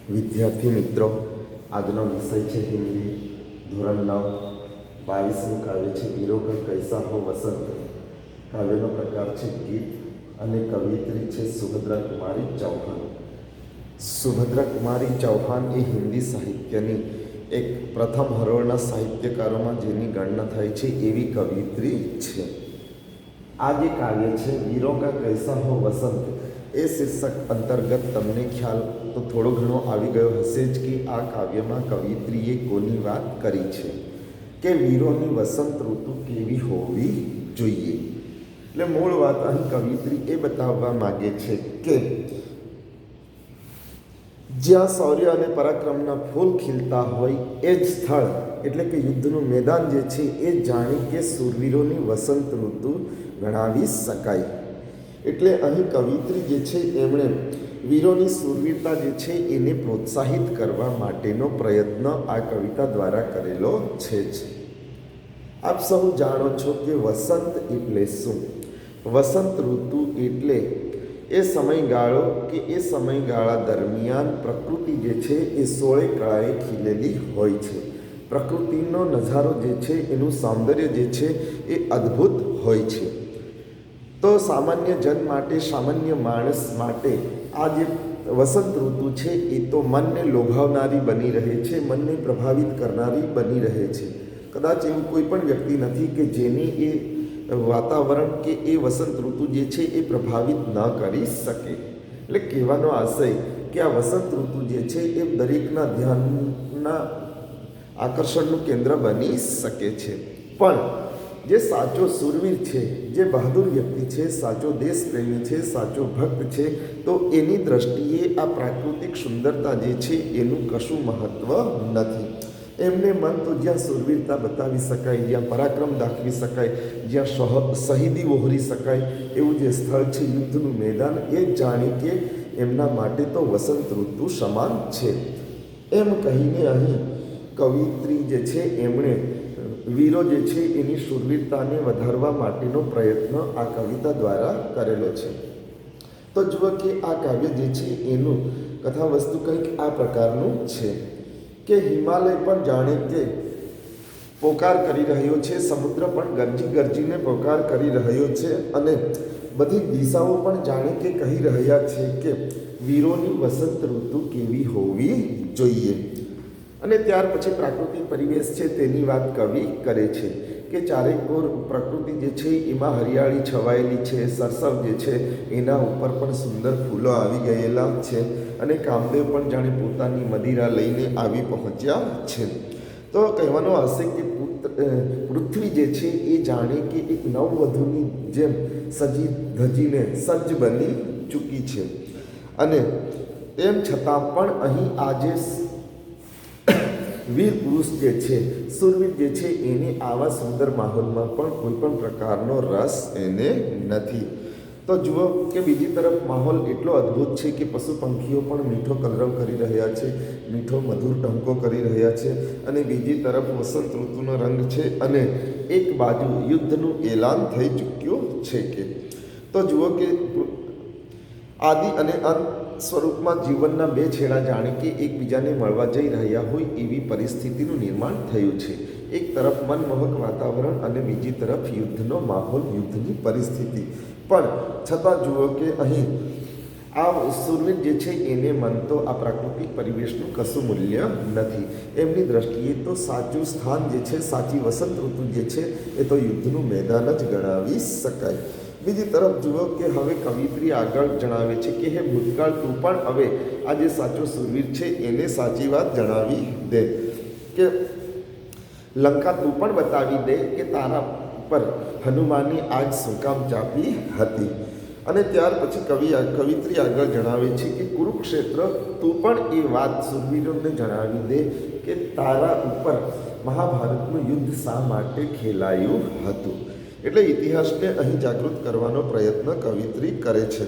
વિદ્યાર્થી મિત્રો, આજનો વિષય છે હિન્દી ધોરણ 9 22મું કાવ્ય છે વીરો કા કૈસા હો વસંત। કાવ્યનો પ્રકાર છે ગીત અને કવિયત્રી છે સુભદ્રા કુમારી ચૌહાણ। સુભદ્રા કુમારી ચૌહાણ એ હિન્દી સાહિત્યની એક પ્રથમ હરોળના સાહિત્યકારોમાં જેની ગણના થાય છે એવી કવિયત્રી છે। આ જે કાવ્ય છે વીરો કા કૈસા હો વસંત એ શીર્ષક અંતર્ગત તમને ખ્યાલ તો થોડો ઘણો આવી ગયો હશે જ કે આ કાવ્યમાં કવિયત્રીએ કોની વાત કરી છે કે વીરોની વસંત ઋતુ કેવી હોવી જોઈએ। એટલે મૂળ વાત અહીં કવિયત્રી એ બતાવવા માગે છે કે જ્યાં શૌર્ય અને પરાક્રમના ફૂલ ખીલતા હોય એ જ સ્થળ એટલે કે યુદ્ધનું મેદાન જે છે એ જાણી કે શૂરવીરોની વસંત ઋતુ ગણાવી શકાય। એટલે અહીં કવિયત્રી જે છે એમણે વીરોની શૂરવીરતા જે છે એને પ્રોત્સાહિત કરવા માટેનો પ્રયત્ન આ કવિતા દ્વારા કરેલો છે જ। આપ સૌ જાણો છો કે વસંત એટલે શું? વસંત ઋતુ એટલે એ સમયગાળો કે એ સમયગાળા દરમિયાન પ્રકૃતિ જે છે એ 16 કળાએ ખીલેલી હોય છે। પ્રકૃતિનો નજારો જે છે એનું સૌંદર્ય જે છે એ અદ્ભુત હોય છે। તો સામાન્ય જન માટે, સામાન્ય માણસ માટે આ જે વસંત ઋતુ છે એ તો મનને લોભાવનારી બની રહે છે, મનને પ્રભાવિત કરનારી બની રહે છે। કદાચ એવું કોઈ પણ વ્યક્તિ નથી કે જેની એ વાતાવરણ કે એ વસંત ઋતુ જે છે એ પ્રભાવિત ન કરી શકે। એટલે કહેવાનો આશય કે આ વસંત ઋતુ જે છે એ દરેકના ધ્યાનના આકર્ષણનું કેન્દ્ર બની શકે છે। પણ જે સાચો શૂરવીર છે, જે બહાદુર વ્યક્તિ છે, સાચો દેશપ્રેમી છે, સાચો ભક્ત છે, તો એની દ્રષ્ટિએ આ પ્રાકૃતિક સુંદરતા જે છે એનું કશું મહત્ત્વ નથી। એમને મન તો જ્યાં શૂરવીરતા બતાવી શકાય, જ્યાં પરાક્રમ દાખવી શકાય, જ્યાં શહીદી વહોરી શકાય એવું જે સ્થળ છે યુદ્ધનું મેદાન, એ જાણી કે એમના માટે તો વસંત ઋતુ સમાન છે। એમ કહીને અહીં કવિયત્રી જે છે એમણે વીરો જે છે એની શૂરવીરતાને વધારવા માટેનો પ્રયત્ન આ કવિતા દ્વારા કરેલો છે। તો જુઓ કે આ કાવ્ય જે છે એનું કથા વસ્તુ કંઈક આ પ્રકારનું છે કે હિમાલય પણ જાણે કે પોકાર કરી રહ્યો છે, સમુદ્ર પણ ગરજી ગરજીને પોકાર કરી રહ્યો છે અને બધી દિશાઓ પણ જાણે કે કહી રહ્યા છે કે વીરોની વસંત ઋતુ કેવી હોવી જોઈએ। અને ત્યાર પછી પ્રાકૃતિક પરિવેશ છે તેની વાત કવિ કરે છે કે ચારેકોર પ્રકૃતિ જે છે એમાં હરિયાળી છવાયેલી છે, સરસવ જે છે એના ઉપર પણ સુંદર ફૂલો આવી ગયેલા છે અને કામદેવ પણ જાણે પોતાની મદિરા લઈને આવી પહોંચ્યા છે। તો કહેવાનો હશે કે પૃથ્વી જે છે એ જાણે કે એક નવવધુની જેમ સજી ધજીને સજ્જ બની ચૂકી છે અને તેમ છતાં પણ અહીં આજે વીર પુરુષ જે છે, શૂરવીર જે છે એને આવા સુંદર માહોલમાં પણ કોઈ પણ પ્રકારનો રસ એને નથી। તો જુઓ કે બીજી તરફ માહોલ એટલો અદ્ભુત છે કે પશુ પંખીઓ પણ મીઠો કલરવ કરી રહ્યા છે, મીઠો મધુર ટહુકો કરી રહ્યા છે અને બીજી તરફ વસંત ઋતુનો રંગ છે અને એક બાજુ યુદ્ધનું એલાન થઈ ચૂક્યું છે કે તો જુઓ કે આદિ અને અંત સ્વરૂપમાં જીવનના બે છેડા જાણે કે એકબીજાને મળવા જઈ રહ્યા હોય એવી પરિસ્થિતિનું નિર્માણ થયું છે। એક તરફ મનમોહક વાતાવરણ અને બીજી તરફ યુદ્ધનો માહોલ, યુદ્ધની પરિસ્થિતિ, પણ છતાં જુઓ કે અહીં આ શૂરવીર જે છે એને મન તો આ પ્રાકૃતિક પરિવેશનું કશું મૂલ્ય નથી। એમની દ્રષ્ટિએ તો સાચું સ્થાન જે છે, સાચી વસંત ઋતુ જે છે એ તો યુદ્ધનું મેદાન જ ગણાવી શકાય। બીજી તરફ જુઓ કે હવે કવિયત્રી આગળ જણાવે છે કે હે ભૂતકાળ, તું પણ હવે આ જે સાચો શૂરવીર છે એને સાચી વાત જણાવી દે કે લંકા તું પણ બતાવી દે કે તારા પર હનુમાનની આગ શું કામ ચાપી હતી। અને ત્યાર પછી કવિયત્રી આગળ જણાવે છે કે કુરુક્ષેત્ર તું પણ એ વાત શૂરવીરોને જણાવી દે કે તારા ઉપર મહાભારતનું યુદ્ધ શા માટે ખેલાયું હતું। એટલે ઇતિહાસને અહીં જાગૃત કરવાનો પ્રયત્ન કવિયત્રી કરે છે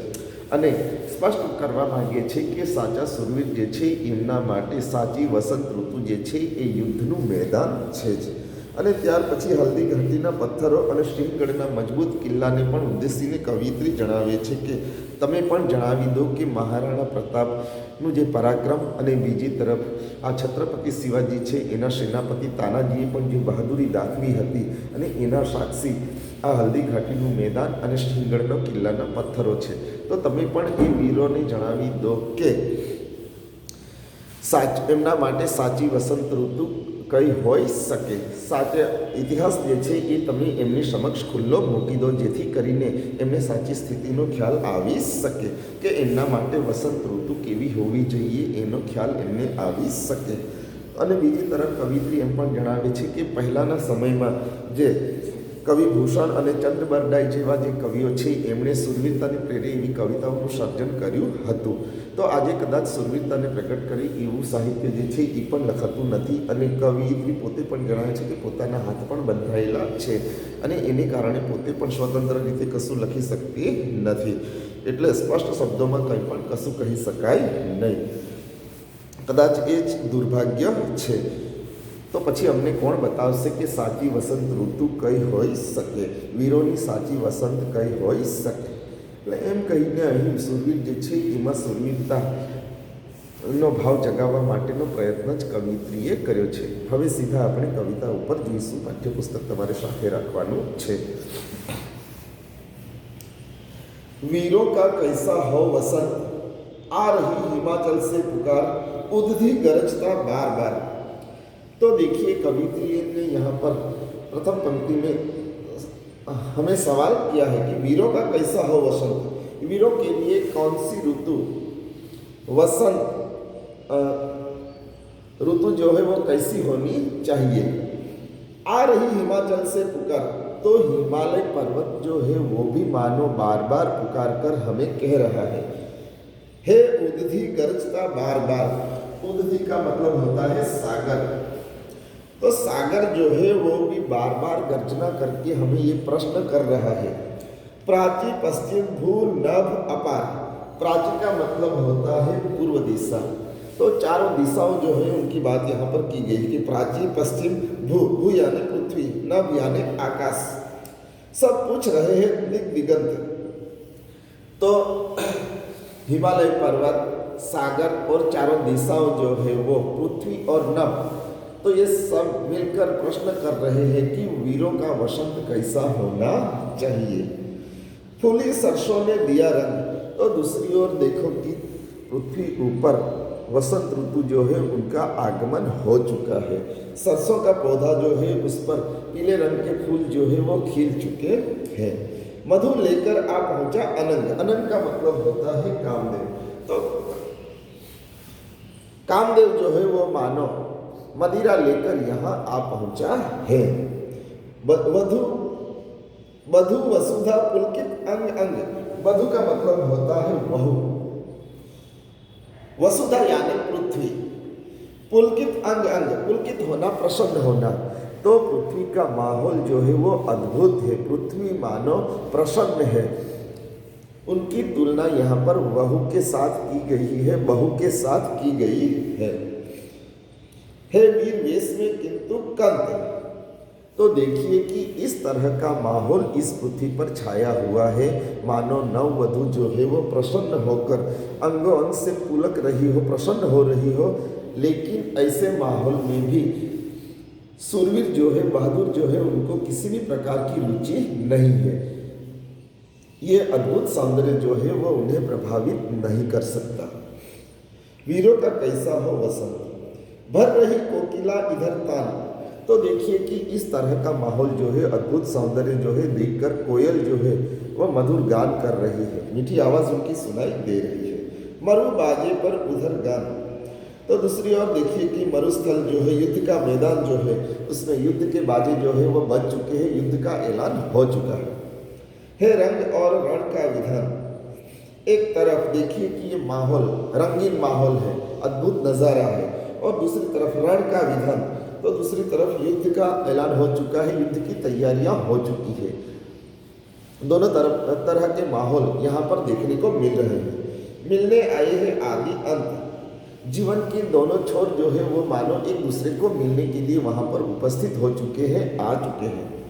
અને સ્પષ્ટ કરવા માગે છે કે સાચા શૂરવીર જે છે એમના માટે સાચી વસંત ઋતુ જે છે એ યુદ્ધનું મેદાન છે જ। અને ત્યાર પછી હલ્દી ઘાટીના પથ્થરો અને સિંહગઢના મજબૂત કિલ્લાને પણ ઉદ્દેશીને કવિયત્રી જણાવે છે કે તમે પણ જણાવી દો કે મહારાણા પ્રતાપનું જે પરાક્રમ અને બીજી તરફ આ છત્રપતિ શિવાજી છે એના સેનાપતિ તાનાજીએ પણ જે બહાદુરી દાખવી હતી અને એના સાક્ષી આ હલ્દી ઘાટીનું મેદાન અને સિંહગઢનો કિલ્લાના પથ્થરો છે. તો તમે પણ એ વીરોને જણાવી દો કે એમના માટે સાચી વસંત ઋતુ કઈ હોઈ શકે. સાચા ઇતિહાસ જે છે એ તમે એમની સમક્ષ ખુલ્લો મૂકી દો, જેથી કરીને એમને સાચી સ્થિતિનો ખ્યાલ આવી શકે કે એમના માટે વસંત ઋતુ કેવી હોવી જોઈએ એનો ખ્યાલ એમને આવી શકે. અને બીજી તરફ કવિત્રી એમ પણ જણાવે છે કે પહેલાંના સમયમાં જે કવિભૂષણ અને ચંદ્રબરદાઈ જેવા જે કવિઓ છે એમણે સુરવીરતાને પ્રેરે એવી કવિતાઓનું સર્જન કર્યું હતું. તો આજે કદાચ સુરવીરતાને પ્રગટ કરી એવું સાહિત્ય જે છે એ પણ લખાતું નથી. અને કવિયત્રી પોતે પણ જણાવે છે કે પોતાના હાથ પણ બંધાયેલા છે અને એને કારણે પોતે પણ સ્વતંત્ર રીતે કશું લખી શકતી નથી. એટલે સ્પષ્ટ શબ્દોમાં કંઈ પણ કશું કહી શકાય નહીં. કદાચ એ જ દુર્ભાગ્ય છે. તો પછી અમને કોણ બતાવશે કે સાચી વસંત ઋતુ કઈ હોઈ શકે, વીરોની સાચી વસંત કઈ હોઈ શકે? એટલે એમ કહીને અહીં સુરવીર જે છે એમાં સુરવીરતાનો ભાવ જગાવવા માટેનો પ્રયત્ન જ કવિત્રીએ કર્યો છે. હવે સીધા આપણે કવિતા ઉપર જોઈશું. પાઠ્યપુસ્તક તમારે સાથે રાખવાનું છે. वीरों का कैसा हो वसंत, आ रही हिमाचल से पुकार, उद्धी गरजता बार बार. तो देखिए कवित्री ने यहाँ पर प्रथम पंक्ति में हमें सवाल किया है कि वीरों का कैसा हो वसंत, वीरों के लिए कौन सी ऋतु वसंत ऋतु जो है वो कैसी होनी चाहिए. आ रही हिमाचल से पुकार, तो हिमालय पर्वत जो है वो भी मानो बार बार पुकार कर हमें कह रहा है, हे उद्धी गरजता बार बार. उद्धी का मतलब होता है सागर. तो सागर जो है वो भी बार बार गर्जना करके हमें ये प्रश्न कर रहा है, प्राची पश्चिम भू नभ अपार. प्राची का मतलब होता है पूर्व दिशा. तो चारों दिशाओं जो है उनकी बात यहाँ पर की गई कि प्राची पश्चिम भू, भू यानी पृथ्वी, नभ यानी आकाश, सब पूछ रहे हैं दिग दिगंत. तो हिमालय पर्वत, सागर और चारों दिशाओं जो है वो पृथ्वी और नभ, तो ये सब मिलकर प्रश्न कर रहे हैं कि वीरों का वसंत कैसा होना चाहिए. फूली सरसों ने दिया रंग. तो दूसरी ओर देखो कि पृथ्वी ऊपर वसंत ऋतु जो है उनका आगमन हो चुका है. सरसों का पौधा जो है उस पर पीले रंग के फूल जो है वो खिल चुके हैं. मधु लेकर आ पहुंचा अनंग. अनंग का मतलब होता है कामदेव. तो कामदेव जो है वो मानो मदिरा लेकर यहाँ आ पहुंचा है. वधु वधु वसुधा पुलकित अंग अंग. वधु का मतलब होता है बहू. वसुधा यानी पृथ्वी. पुलकित अंग अंग, पुलकित होना, प्रसन्न होना. तो पृथ्वी का माहौल जो है वो अद्भुत है. पृथ्वी मानो प्रसन्न है. उनकी तुलना यहाँ पर बहू के साथ की गई है, बहू के साथ की गई है. हे वीर वेश में किंतु कंत. तो देखिए कि इस तरह का माहौल इस पृथ्वी पर छाया हुआ है, मानो नववधु जो है वो प्रसन्न होकर अंगों अंग से पुलक रही हो, प्रसन्न हो रही हो. लेकिन ऐसे माहौल में भी सूरवीर जो है, बहादुर जो है, उनको किसी भी प्रकार की रुचि नहीं है. ये अद्भुत सौंदर्य जो है वो उन्हें प्रभावित नहीं कर सकता. वीरों का कैसा हो वसंत, भर रही कोकिला इधर तान. तो देखिए कि इस तरह का माहौल जो है, अद्भुत सौंदर्य जो है देखकर कोयल जो है वह मधुर गान कर रही है, मीठी आवाज़ उनकी सुनाई दे रही है. मरु बाजे पर उधर गान. तो दूसरी ओर देखिए कि मरुस्थल जो है, युद्ध का मैदान जो है, उसमें युद्ध के बाजे जो है वो बज चुके हैं, युद्ध का ऐलान हो चुका है. है रंग और रण का विधान. एक तरफ देखिए कि ये माहौल रंगीन माहौल है, अद्भुत नज़ारा है, और दूसरी तरफ रण का विधान. तो दूसरी तरफ युद्ध का ऐलान हो चुका है, युद्ध की तैयारियां हो चुकी है. दोनों तरह के माहौल यहाँ पर देखने को मिल रहे हैं. मिलने आए हैं आदि अंत. जीवन के दोनों छोर जो है वो मानो एक दूसरे को मिलने के लिए वहाँ पर उपस्थित हो चुके हैं, आ चुके हैं.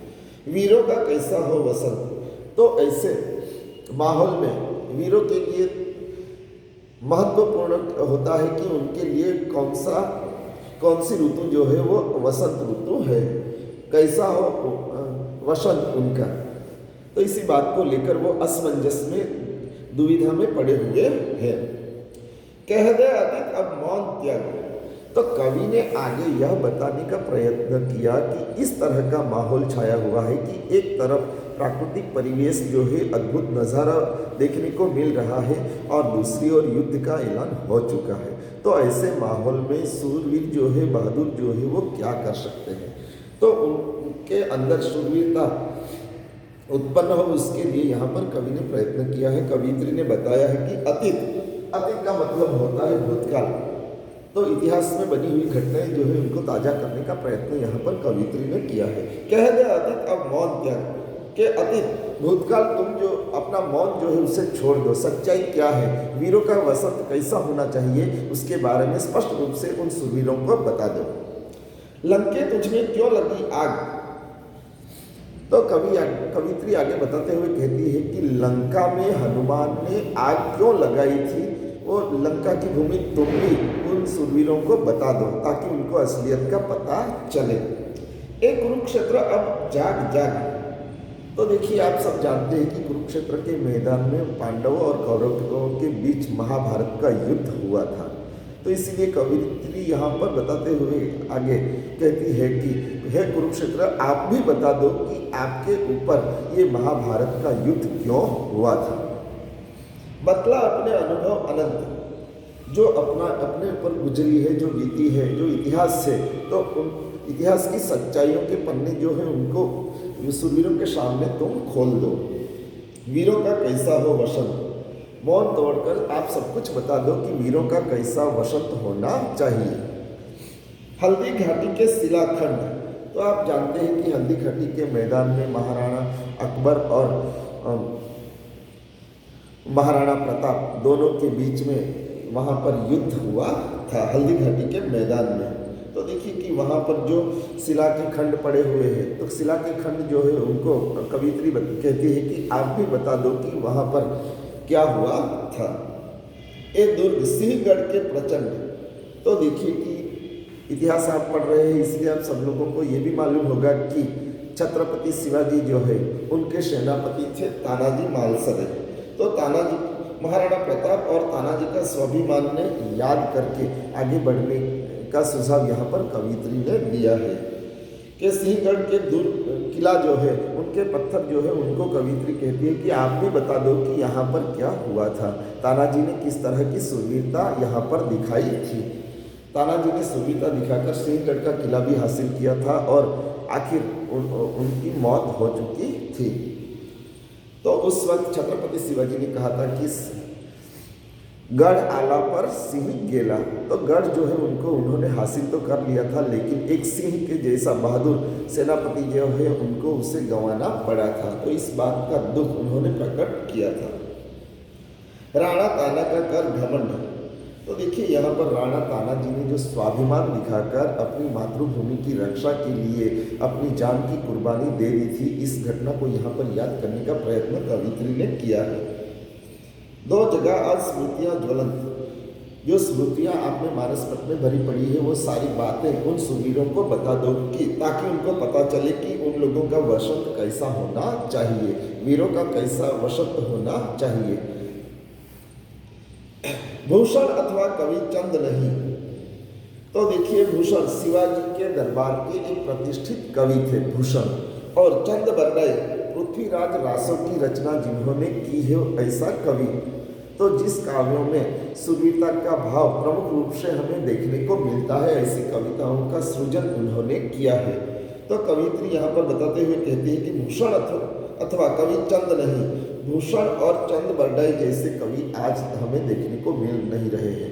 वीरों का कैसा हो वसंत. तो ऐसे माहौल में वीरों के लिए महत्वपूर्ण होता है कि उनके लिए कौन सी ऋतु जो है वो वसंत ऋतु है, कैसा हो वसंत उनका। तो इसी बात को लेकर वो असमंजस में दुविधा में पड़े हुए हैं। कह दे अतीत अब मौन त्याग। तो कवि ने आगे यह बताने का प्रयत्न किया कि इस तरह का माहौल छाया हुआ है कि एक तरफ प्राकृतिक परिवेश जो है अद्भुत नज़ारा देखने को मिल रहा है और दूसरी ओर युद्ध का ऐलान हो चुका है। तो ऐसे माहौल में सूरवीर जो है, बहादुर जो है, वो क्या कर सकते हैं। तो उनके अंदर शूरवीरता उत्पन्न हो, उसके लिए यहाँ पर कवि ने प्रयत्न किया है। कवियत्री ने बताया है कि अतीत का मतलब होता है भूतकाल। तो इतिहास में बनी हुई घटनाएं जो है उनको ताजा करने का प्रयत्न यहाँ पर कवियत्री ने किया है। कह दे अतीत अब मौन त्याग, के अतीत भूतकाल तुम जो अपना मौन जो है उसे छोड़ दो। सच्चाई क्या है, वीरों का वसंत कैसा होना चाहिए, उसके बारे में स्पष्ट रूप से उन सुरवीरों को बता दो। लंके तुझमें क्यों लगी आग। तो कवित्री आगे बताते हुए कहती है कि लंका में हनुमान ने आग क्यों लगाई थी, वो लंका की भूमि तुम भी उन सुरवीरों को बता दो ताकि उनको असलियत का पता चले। एक कुरुक्षेत्र अब जाग। तो देखिए, आप सब जानते हैं कि कुरुक्षेत्र के मैदान में पांडवों और कौरवों के बीच महाभारत का युद्ध हुआ था। तो इसीलिए कवित्री यहाँ पर बताते हुए आगे कहती है कि हे कुरुक्षेत्र, आप भी बता दो कि आपके ऊपर ये महाभारत का युद्ध क्यों हुआ था। बतला अपने अनुभव अनंत, जो अपने ऊपर गुजरी है, जो बीती है, जो इतिहास है। तो उन इतिहास की सच्चाइयों के पन्ने जो है उनको सुरवीरों के सामने तुम खोल दो। वीरों का कैसा हो वसंत, मौन तोड़कर आप सब कुछ बता दो कि वीरों का कैसा वसंत होना चाहिए। हल्दी घाटी के शिलाखंड, तो आप जानते हैं कि हल्दी घाटी के मैदान में महाराणा अकबर और महाराणा प्रताप दोनों के बीच में वहाँ पर युद्ध हुआ था हल्दी घाटी के मैदान में। तो देखिए कि वहाँ पर जो शिला के खंड पड़े हुए हैं, तो शिला के खंड जो है उनको कवित्री कहती है कि आप भी बता दो कि वहाँ पर क्या हुआ था। ए दुर्ग सिंहगढ़ के प्रचंड, तो देखिए कि इतिहास आप पढ़ रहे हैं इसलिए आप सब लोगों को ये भी मालूम होगा कि छत्रपति शिवाजी जो है उनके सेनापति थे तानाजी मालसरे। तो तानाजी, महाराणा प्रताप और तानाजी का स्वाभिमान ने याद करके आगे बढ़ने का सुझाव यहाँ पर कवित्री ने दिया है कि सिंहगढ़ के किला जो है उनके पत्थर जो है उनको कवित्री कहती है कि आप भी बता दो कि यहाँ पर क्या हुआ था। तानाजी ने किस तरह की सुरवीरता यहाँ पर दिखाई थी। तानाजी ने सुरवीरता दिखाकर सिंहगढ़ का किला भी हासिल किया था और आखिर उनकी मौत हो चुकी थी। तो उस वक्त छत्रपति शिवाजी ने कहा था कि गढ़ आला पर सिंह गेला। तो गढ़ जो है उन्होंने हासिल तो कर लिया था, लेकिन एक सिंह के जैसा बहादुर सेनापति जो है उनको उसे गंवाना पड़ा था। तो इस बात का दुख उन्होंने प्रकट किया था। राणा ताना का कर घमंड, तो देखिए यहाँ पर राणा ताना जी ने जो स्वाभिमान दिखाकर अपनी मातृभूमि की रक्षा के लिए अपनी जान की कुर्बानी दे दी थी, इस घटना को यहाँ पर याद करने का प्रयत्न कवित्री ने किया है। दो जगह आज स्मृतियाँ ज्वलंत, जो स्मृतियाँ आपने मानस पथ में भरी पड़ी है वो सारी बातें उन सुरवीरों को बता दो कि ताकि उनको पता चले कि उन लोगों का वसंत कैसा होना चाहिए, वीरों का कैसा वसंत होना चाहिए। भूषण अथवा कवि चंद नहीं, तो देखिए भूषण शिवाजी के दरबार के एक प्रतिष्ठित कवि थे भूषण, और चंद बरडई पृथ्वीराज रासो की रचना जिन्होंने की है ऐसा कवि। तो जिस काव्यों में सुरवीरता का भाव प्रमुख रूप से हमें देखने को मिलता है, ऐसी कविताओं का सृजन उन्होंने किया है। तो कवित्री यहाँ पर बताते हुए कहती है कि भूषण अथवा कवि चंद नहीं, भूषण और चंद बरडई जैसे कवि आज हमें देखने को मिल नहीं रहे हैं।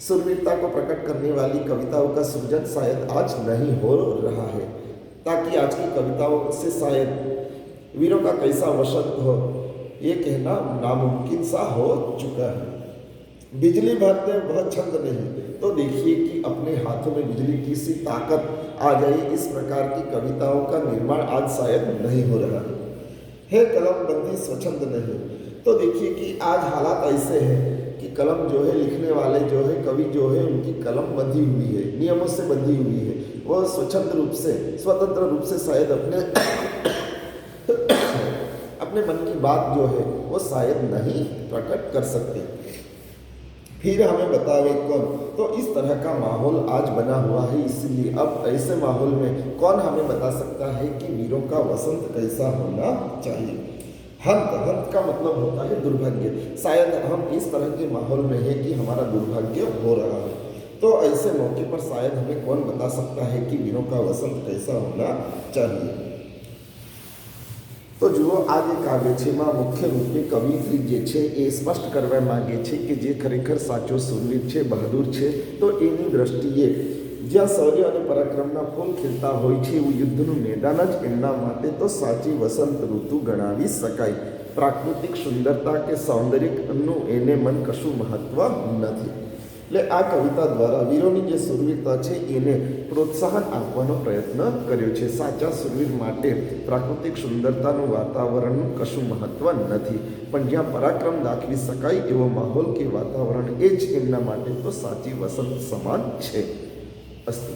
सुरवीरता को प्रकट करने वाली कविताओं का सृजन शायद आज नहीं हो रहा है, ताकि आज की कविताओं से शायद वीरों का कैसा वसंत हो ये कहना नामुमकिन सा हो चुका है। बिजली भरते वह छंद नहीं, तो देखिए कि अपने हाथों में बिजली की सी ताकत आ जाए, इस प्रकार की कविताओं का निर्माण आज शायद नहीं हो रहा है। हे कलम बंदी स्वच्छंद नहीं, तो देखिए कि आज हालात ऐसे हैं कि कलम जो है, लिखने वाले जो है, कवि जो है, उनकी कलम बंधी हुई है, नियमों से बंधी हुई है। वह स्वतंत्र रूप से शायद अपने मन की बात जो है वो शायद नहीं प्रकट कर सकते। फिर हमें बतावे कौन? तो इस तरह का माहौल आज बना हुआ है। इसलिए अब ऐसे माहौल में कौन हमें बता सकता है कि वीरों का वसंत कैसा होना चाहिए? हंत का मतलब होता है दुर्भाग्य। शायद हम इस तरह के माहौल में हैं कि हमारा दुर्भाग्य हो रहा है। तो ऐसे मौके पर शायद हमें कौन बता सकता है कि वीरों का वसंत कैसा होना चाहिए? तो જુઓ આ જે કાવ્ય છે એમાં મુખ્ય રૂપે કવિશ્રી જે છે એ સ્પષ્ટ કરવા માગે છે કે જે ખરેખર સાચો શૂરવીર છે, બહાદુર છે, તો એની દ્રષ્ટિએ જ્યાં શૌર્ય અને પરાક્રમના ફૂલ ખીલતા હોય છે એવું યુદ્ધનું મેદાન જ એમના માટે તો સાચી વસંત ઋતુ ગણાવી શકાય. પ્રાકૃતિક સુંદરતા કે સૌંદર્યનું એને મન કશું મહત્વ નથી. એટલે આ કવિતા દ્વારા વીરોની જે શૂરવીરતા છે એને પ્રોત્સાહન આપવાનો પ્રયત્ન કર્યો છે. સાચા શૂરવીર માટે પ્રાકૃતિક સુંદરતાનું વાતાવરણનું કશું મહત્વ નથી, પણ જ્યાં પરાક્રમ દાખવી શકાય એવો માહોલ કે વાતાવરણ એ જ એમના માટે તો સાચી વસંત સમાન છે. અસ્તુ.